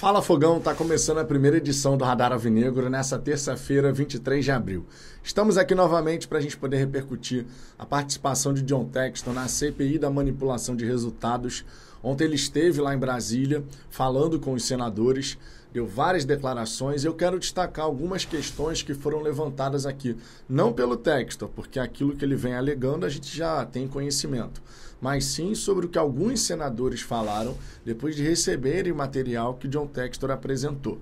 Fala Fogão, está começando a primeira edição do Radar Alvinegro nessa terça-feira, 23 de abril. Estamos aqui novamente para a gente poder repercutir a participação de John Textor na CPI da manipulação de resultados. Ontem ele esteve lá em Brasília falando com os senadores, deu várias declarações e eu quero destacar algumas questões que foram levantadas aqui. Não pelo Textor, porque aquilo que ele vem alegando a gente já tem conhecimento, mas sim sobre o que alguns senadores falaram depois de receberem o material que John Textor apresentou.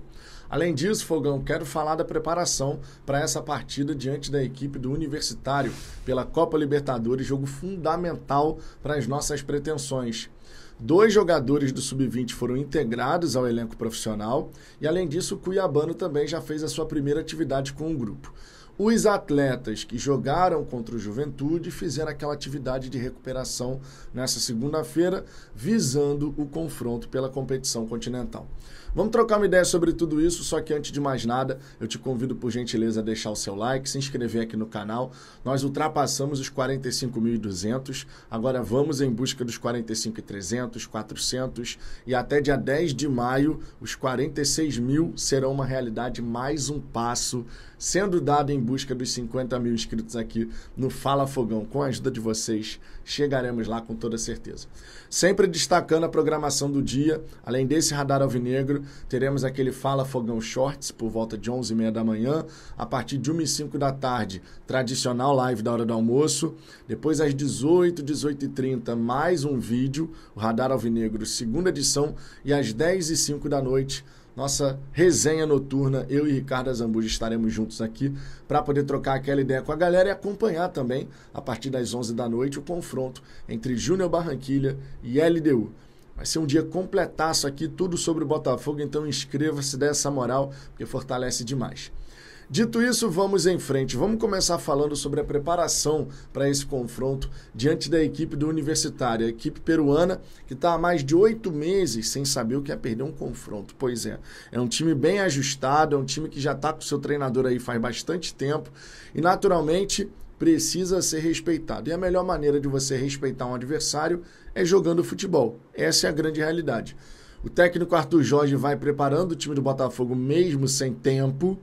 Além disso, Fogão, quero falar da preparação para essa partida diante da equipe do Universitário pela Copa Libertadores, jogo fundamental para as nossas pretensões. 2 jogadores do Sub-20 foram integrados ao elenco profissional e, além disso, o Cuiabano também já fez a sua primeira atividade com o grupo. Os atletas que jogaram contra o Juventude fizeram aquela atividade de recuperação nessa segunda-feira, visando o confronto pela competição continental. Vamos trocar uma ideia sobre tudo isso, só que antes de mais nada, eu te convido por gentileza a deixar o seu like, se inscrever aqui no canal. Nós ultrapassamos os 45.200, agora vamos em busca dos 45.300, 400 e até dia 10 de maio os 46 mil serão uma realidade, mais um passo sendo dado em busca dos 50 mil inscritos aqui no Fala Fogão. Com a ajuda de vocês, chegaremos lá com toda certeza. Sempre destacando a programação do dia, além desse Radar Alvinegro, teremos aquele Fala Fogão Shorts por volta de 11h30 da manhã, a partir de 1h05 da tarde, tradicional live da hora do almoço, depois às 18h, 18h30, mais um vídeo, o Radar Alvinegro, segunda edição, e às 10h05 da noite, nossa resenha noturna, eu e Ricardo Azambuja estaremos juntos aqui para poder trocar aquela ideia com a galera e acompanhar também, a partir das 11 da noite, o confronto entre Júnior Barranquilla e LDU. Vai ser um dia completaço aqui, tudo sobre o Botafogo, então inscreva-se, dê essa moral, porque fortalece demais. Dito isso, vamos em frente. Vamos começar falando sobre a preparação para esse confronto diante da equipe do Universitário, a equipe peruana que está há mais de 8 meses sem saber o que é perder um confronto. Pois é um time bem ajustado, é um time que já está com o seu treinador aí faz bastante tempo e naturalmente precisa ser respeitado. E a melhor maneira de você respeitar um adversário é jogando futebol. Essa é a grande realidade. O técnico Arthur Jorge vai preparando o time do Botafogo mesmo sem tempo,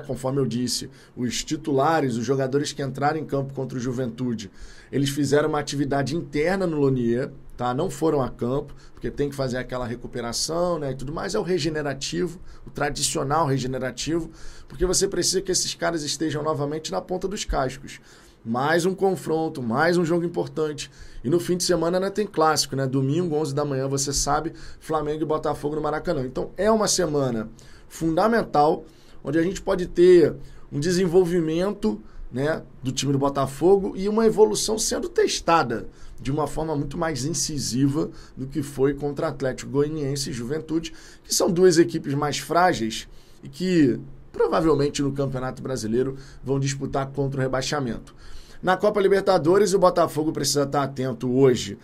conforme eu disse, os titulares, os jogadores que entraram em campo contra o Juventude, eles fizeram uma atividade interna no Lonier, tá? Não foram a campo, porque tem que fazer aquela recuperação, e tudo mais. É o regenerativo, o tradicional regenerativo, porque você precisa que esses caras estejam novamente na ponta dos cascos. Mais um confronto, mais um jogo importante. E no fim de semana ainda tem clássico, Domingo, 11 da manhã, você sabe, Flamengo e Botafogo no Maracanã. Então é uma semana fundamental, onde a gente pode ter um desenvolvimento do time do Botafogo e uma evolução sendo testada de uma forma muito mais incisiva do que foi contra Atlético Goianiense e Juventude, que são duas equipes mais frágeis e que provavelmente no Campeonato Brasileiro vão disputar contra o rebaixamento. Na Copa Libertadores, o Botafogo precisa estar atento hoje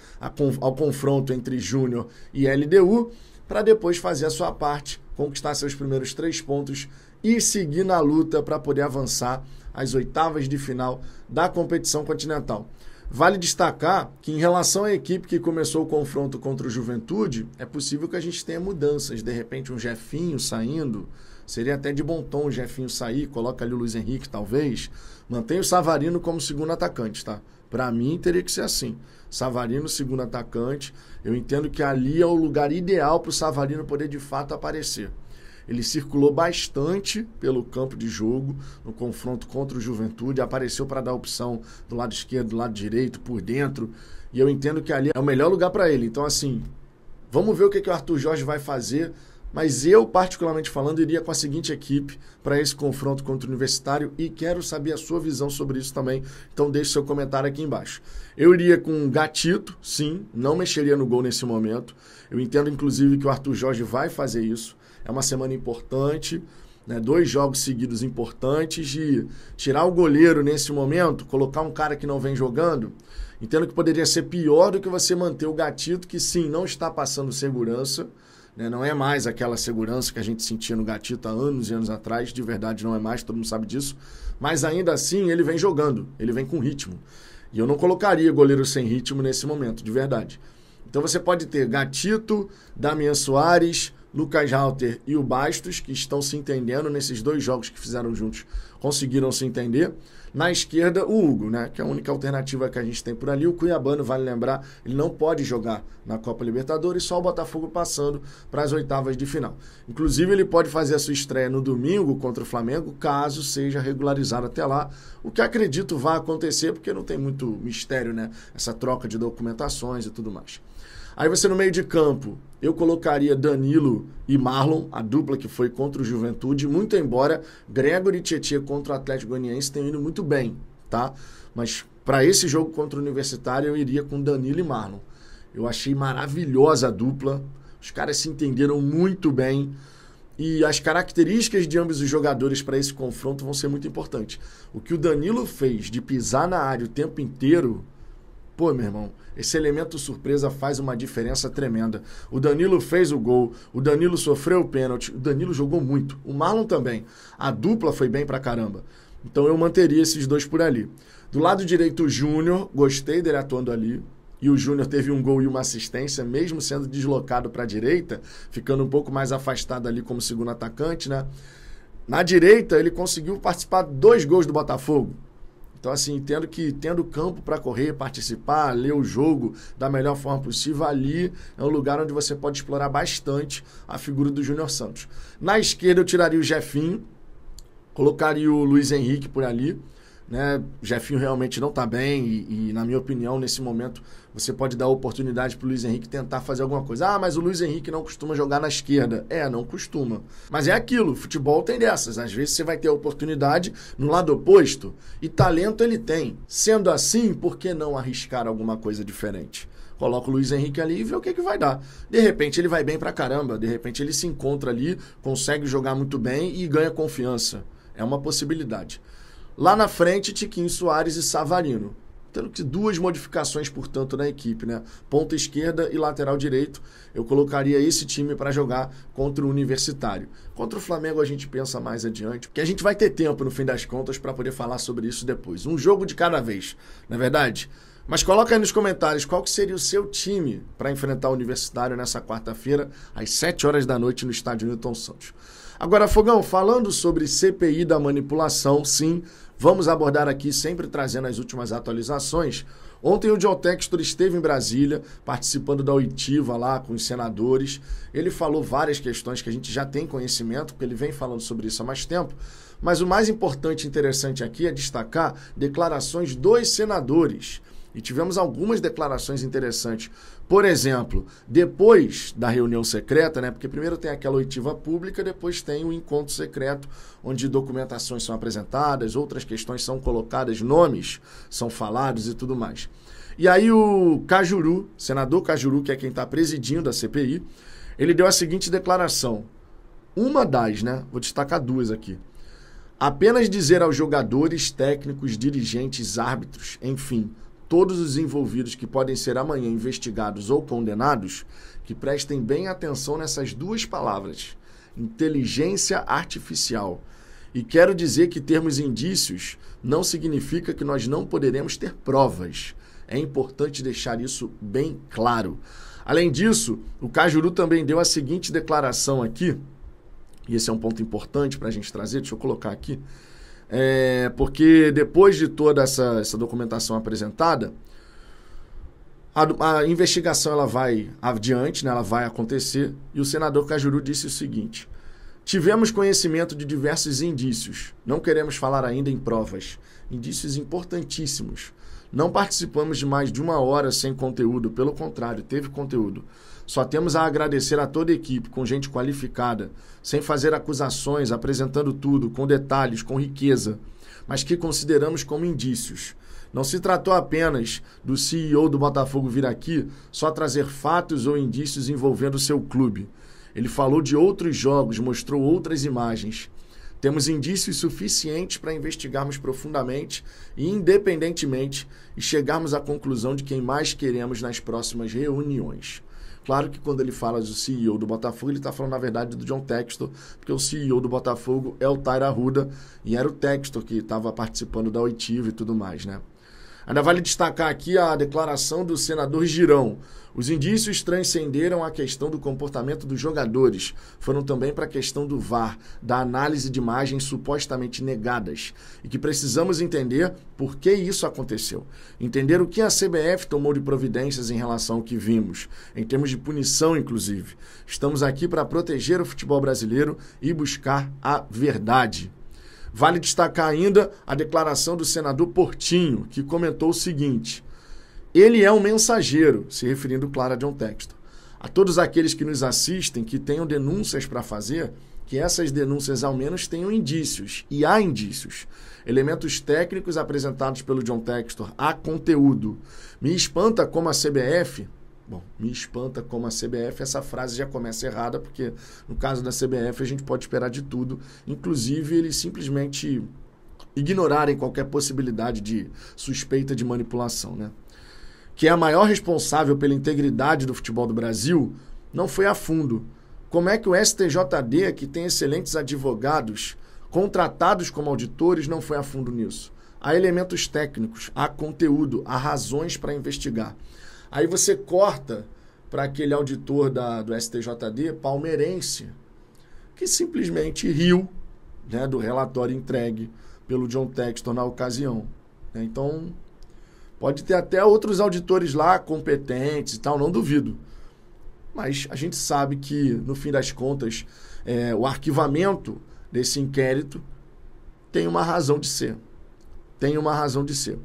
ao confronto entre Júnior e LDU, para depois fazer a sua parte, conquistar seus primeiros 3 pontos e seguir na luta para poder avançar às oitavas de final da competição continental. Vale destacar que, em relação à equipe que começou o confronto contra o Juventude, é possível que a gente tenha mudanças. De repente, um Jefinho saindo, seria até de bom tom o Jefinho sair, coloca ali o Luiz Henrique, talvez. Mantém o Savarino como segundo atacante, tá? Para mim, teria que ser assim. Savarino, segundo atacante. Eu entendo que ali é o lugar ideal para o Savarino poder, de fato, aparecer. Ele circulou bastante pelo campo de jogo no confronto contra o Juventude, apareceu para dar opção do lado esquerdo, do lado direito, por dentro, e eu entendo que ali é o melhor lugar para ele. Então, assim, vamos ver o que o Arthur Jorge vai fazer, mas eu, particularmente falando, iria com a seguinte equipe para esse confronto contra o Universitário e quero saber a sua visão sobre isso também, então deixe seu comentário aqui embaixo. Eu iria com Gatito, sim, não mexeria no gol nesse momento, eu entendo inclusive que o Arthur Jorge vai fazer isso. É uma semana importante, 2 jogos seguidos importantes, de tirar o goleiro nesse momento, colocar um cara que não vem jogando, entendo que poderia ser pior do que você manter o Gatito, que sim, não está passando segurança, não é mais aquela segurança que a gente sentia no Gatito há anos e anos atrás, de verdade não é mais, todo mundo sabe disso, mas ainda assim ele vem jogando, ele vem com ritmo. E eu não colocaria goleiro sem ritmo nesse momento, de verdade. Então você pode ter Gatito, Damian Soares, Lucas Halter e o Bastos, que estão se entendendo nesses 2 jogos que fizeram juntos, conseguiram se entender. Na esquerda, o Hugo, né, que é a única alternativa que a gente tem por ali. O Cuiabano, vale lembrar, ele não pode jogar na Copa Libertadores, só o Botafogo passando para as oitavas de final. Inclusive, ele pode fazer a sua estreia no domingo contra o Flamengo, caso seja regularizado até lá, o que acredito vai acontecer, porque não tem muito mistério, né, essa troca de documentações e tudo mais. Aí você no meio de campo, eu colocaria Danilo e Marlon, a dupla que foi contra o Juventude, muito embora Gregory e Tietê contra o Atlético Goianiense tenham ido muito bem, tá? Mas para esse jogo contra o Universitário eu iria com Danilo e Marlon. Eu achei maravilhosa a dupla, os caras se entenderam muito bem e as características de ambos os jogadores para esse confronto vão ser muito importantes. O que o Danilo fez de pisar na área o tempo inteiro, pô, meu irmão, esse elemento surpresa faz uma diferença tremenda. O Danilo fez o gol, o Danilo sofreu o pênalti, o Danilo jogou muito, o Marlon também. A dupla foi bem pra caramba. Então eu manteria esses 2 por ali. Do lado direito, o Júnior, gostei dele atuando ali. E o Júnior teve um gol e uma assistência, mesmo sendo deslocado para a direita, ficando um pouco mais afastado ali como segundo atacante, né? Na direita, ele conseguiu participar de 2 gols do Botafogo. Então, assim, entendo que tendo campo para correr, participar, ler o jogo da melhor forma possível, ali é um lugar onde você pode explorar bastante a figura do Júnior Santos. Na esquerda, eu tiraria o Jefinho, colocaria o Luiz Henrique por ali, né? O Jefinho realmente não está bem e, na minha opinião, nesse momento, você pode dar oportunidade para o Luiz Henrique tentar fazer alguma coisa. Ah, mas o Luiz Henrique não costuma jogar na esquerda. Não costuma. Mas é aquilo, futebol tem dessas. Às vezes você vai ter a oportunidade no lado oposto e talento ele tem. Sendo assim, por que não arriscar alguma coisa diferente? Coloca o Luiz Henrique ali e vê o que vai dar. De repente ele vai bem pra caramba, de repente ele se encontra ali, consegue jogar muito bem e ganha confiança. É uma possibilidade. Lá na frente, Tiquinho Soares e Savarino. Tendo que 2 modificações, portanto, na equipe, né? Ponta esquerda e lateral direito. Eu colocaria esse time para jogar contra o Universitário. Contra o Flamengo a gente pensa mais adiante, porque a gente vai ter tempo, no fim das contas, para poder falar sobre isso depois. Um jogo de cada vez, não é verdade? Mas coloca aí nos comentários qual que seria o seu time para enfrentar o Universitário nessa quarta-feira, às 7 horas da noite, no estádio Newton Santos. Agora, Fogão, falando sobre CPI da manipulação, sim, vamos abordar aqui, sempre trazendo as últimas atualizações. Ontem o John Textor esteve em Brasília, participando da oitiva lá com os senadores. Ele falou várias questões que a gente já tem conhecimento, porque ele vem falando sobre isso há mais tempo. Mas o mais importante e interessante aqui é destacar declarações dos senadores. E tivemos algumas declarações interessantes. Por exemplo, depois da reunião secreta, né? Porque primeiro tem aquela oitiva pública, depois tem o encontro secreto, onde documentações são apresentadas, outras questões são colocadas, nomes são falados e tudo mais. E aí o Cajuru, senador Cajuru, que é quem está presidindo a CPI, ele deu a seguinte declaração. Uma das, né? Vou destacar 2 aqui. Apenas dizer aos jogadores, técnicos, dirigentes, árbitros, enfim, todos os envolvidos que podem ser amanhã investigados ou condenados, que prestem bem atenção nessas 2 palavras, inteligência artificial. E quero dizer que termos indícios não significa que nós não poderemos ter provas. É importante deixar isso bem claro. Além disso, o Cajuru também deu a seguinte declaração aqui, e esse é um ponto importante para a gente trazer, deixa eu colocar aqui, porque depois de toda essa documentação apresentada, a investigação ela vai adiante, né, ela vai acontecer, e o senador Cajuru disse o seguinte: tivemos conhecimento de diversos indícios, não queremos falar ainda em provas, indícios importantíssimos. Não participamos de mais de 1 hora sem conteúdo, pelo contrário, teve conteúdo. Só temos a agradecer a toda a equipe, com gente qualificada, sem fazer acusações, apresentando tudo, com detalhes, com riqueza, mas que consideramos como indícios. Não se tratou apenas do CEO do Botafogo vir aqui só trazer fatos ou indícios envolvendo o seu clube. Ele falou de outros jogos, mostrou outras imagens. Temos indícios suficientes para investigarmos profundamente e independentemente e chegarmos à conclusão de quem mais queremos nas próximas reuniões. Claro que quando ele fala do CEO do Botafogo, ele está falando, na verdade, do John Textor, porque o CEO do Botafogo é o Taira Arruda, e era o Textor que estava participando da oitiva e tudo mais, né? Ainda vale destacar aqui a declaração do senador Girão. Os indícios transcenderam a questão do comportamento dos jogadores. Foram também para a questão do VAR, da análise de imagens supostamente negadas. E que precisamos entender por que isso aconteceu. Entender o que a CBF tomou de providências em relação ao que vimos, em termos de punição, inclusive. Estamos aqui para proteger o futebol brasileiro e buscar a verdade. Vale destacar ainda a declaração do senador Portinho, que comentou o seguinte: ele é um mensageiro, se referindo, claro, a John Textor. A todos aqueles que nos assistem, que tenham denúncias para fazer, que essas denúncias ao menos tenham indícios, e há indícios. Elementos técnicos apresentados pelo John Textor, há conteúdo. Me espanta como a CBF... Bom, me espanta como a CBF, essa frase já começa errada, porque no caso da CBF a gente pode esperar de tudo, inclusive eles simplesmente ignorarem qualquer possibilidade de suspeita de manipulação, né? Que é a maior responsável pela integridade do futebol do Brasil, não foi a fundo. Como é que o STJD, que tem excelentes advogados contratados como auditores, não foi a fundo nisso? Há elementos técnicos, há conteúdo, há razões para investigar. Aí você corta para aquele auditor do STJD, palmeirense, que simplesmente riu, né, do relatório entregue pelo John Textor na ocasião. Então, pode ter até outros auditores lá competentes e tal, não duvido. Mas a gente sabe que, no fim das contas, o arquivamento desse inquérito tem uma razão de ser. Tem uma razão de ser.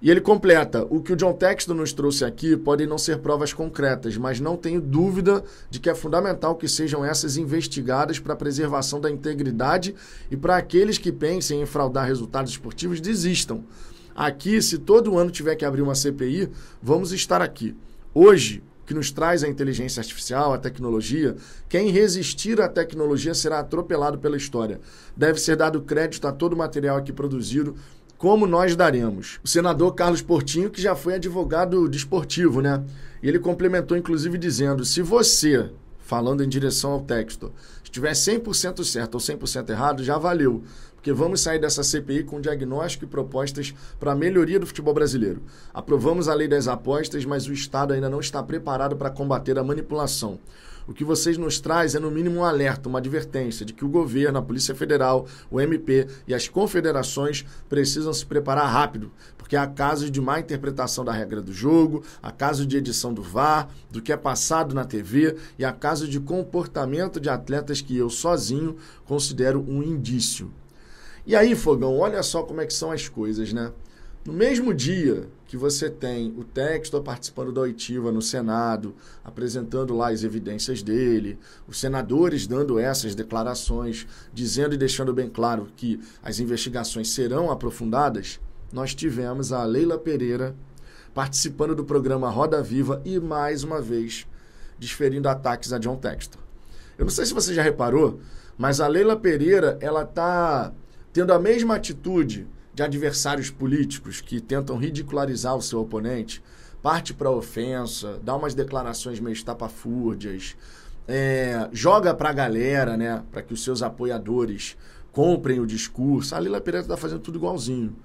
E ele completa: o que o John Textor nos trouxe aqui podem não ser provas concretas, mas não tenho dúvida de que é fundamental que sejam essas investigadas para a preservação da integridade e para aqueles que pensem em fraudar resultados esportivos desistam. Aqui, se todo ano tiver que abrir uma CPI, vamos estar aqui. Hoje, que nos traz a inteligência artificial, a tecnologia, quem resistir à tecnologia será atropelado pela história. Deve ser dado crédito a todo o material aqui produzido, como nós daremos. O senador Carlos Portinho, que já foi advogado desportivo, né? E ele complementou, inclusive, dizendo: se você, falando em direção ao Textor, estiver 100% certo ou 100% errado, já valeu. Porque vamos sair dessa CPI com diagnóstico e propostas para a melhoria do futebol brasileiro. Aprovamos a lei das apostas, mas o Estado ainda não está preparado para combater a manipulação. O que vocês nos traz é, no mínimo, um alerta, uma advertência de que o governo, a Polícia Federal, o MP e as confederações precisam se preparar rápido, porque há casos de má interpretação da regra do jogo, há casos de edição do VAR, do que é passado na TV, e há casos de comportamento de atletas que eu, sozinho, considero um indício. E aí, Fogão, olha só como é que são as coisas, né? No mesmo dia que você tem o Textor participando da oitiva no Senado, apresentando lá as evidências dele, os senadores dando essas declarações, dizendo e deixando bem claro que as investigações serão aprofundadas, nós tivemos a Leila Pereira participando do programa Roda Viva e, mais uma vez, desferindo ataques a John Textor. Eu não sei se você já reparou, mas a Leila Pereira, ela está tendo a mesma atitude de adversários políticos que tentam ridicularizar o seu oponente, parte para a ofensa, dá umas declarações meio estapafúrdias, joga para a galera, né, para que os seus apoiadores comprem o discurso. A Leila Pereira está fazendo tudo igualzinho,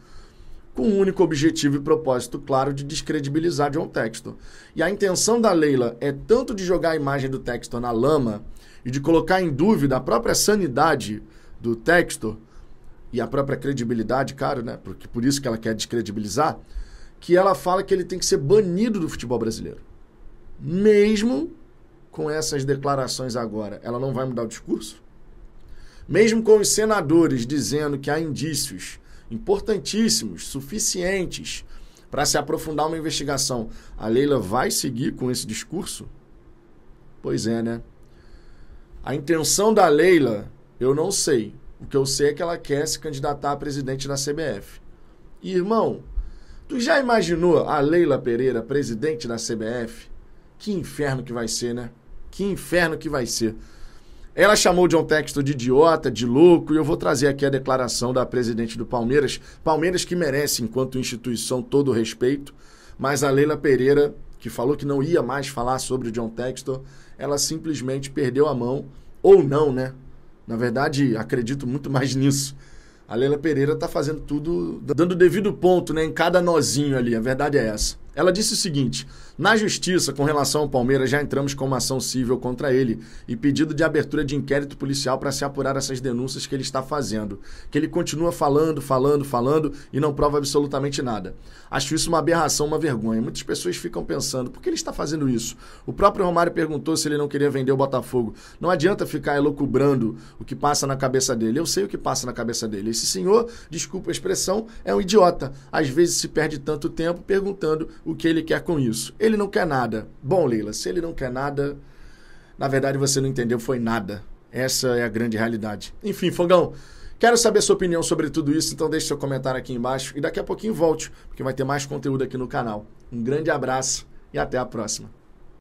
com um único objetivo e propósito claro de descredibilizar John Textor. E a intenção da Leila é tanto de jogar a imagem do Textor na lama e de colocar em dúvida a própria sanidade do Textor, e a própria credibilidade, cara, né? Porque por isso que ela quer descredibilizar, que ela fala que ele tem que ser banido do futebol brasileiro. Mesmo com essas declarações agora, ela não vai mudar o discurso? Mesmo com os senadores dizendo que há indícios importantíssimos, suficientes, para se aprofundar uma investigação, a Leila vai seguir com esse discurso? Pois é, né? A intenção da Leila, eu não sei. O que eu sei é que ela quer se candidatar a presidente da CBF. E, irmão, tu já imaginou a Leila Pereira presidente da CBF? Que inferno que vai ser, né? Que inferno que vai ser. Ela chamou o John Textor de idiota, de louco, e eu vou trazer aqui a declaração da presidente do Palmeiras. Palmeiras que merece, enquanto instituição, todo o respeito, mas a Leila Pereira, que falou que não ia mais falar sobre o John Textor, ela simplesmente perdeu a mão, ou não, né? Na verdade, acredito muito mais nisso. A Leila Pereira está fazendo tudo, dando o devido ponto, né, em cada nozinho ali. A verdade é essa. Ela disse o seguinte: na justiça, com relação ao Palmeiras, já entramos com uma ação civil contra ele e pedido de abertura de inquérito policial para se apurar essas denúncias que ele está fazendo. Que ele continua falando e não prova absolutamente nada. Acho isso uma aberração, uma vergonha. Muitas pessoas ficam pensando, por que ele está fazendo isso? O próprio Romário perguntou se ele não queria vender o Botafogo. Não adianta ficar elucubrando o que passa na cabeça dele. Eu sei o que passa na cabeça dele. Esse senhor, desculpa a expressão, é um idiota. Às vezes se perde tanto tempo perguntando o que ele quer com isso. Ele não quer nada. Bom, Leila, se ele não quer nada, na verdade você não entendeu, foi nada. Essa é a grande realidade. Enfim, Fogão, quero saber sua opinião sobre tudo isso, então deixe seu comentário aqui embaixo e daqui a pouquinho volte, porque vai ter mais conteúdo aqui no canal. Um grande abraço e até a próxima.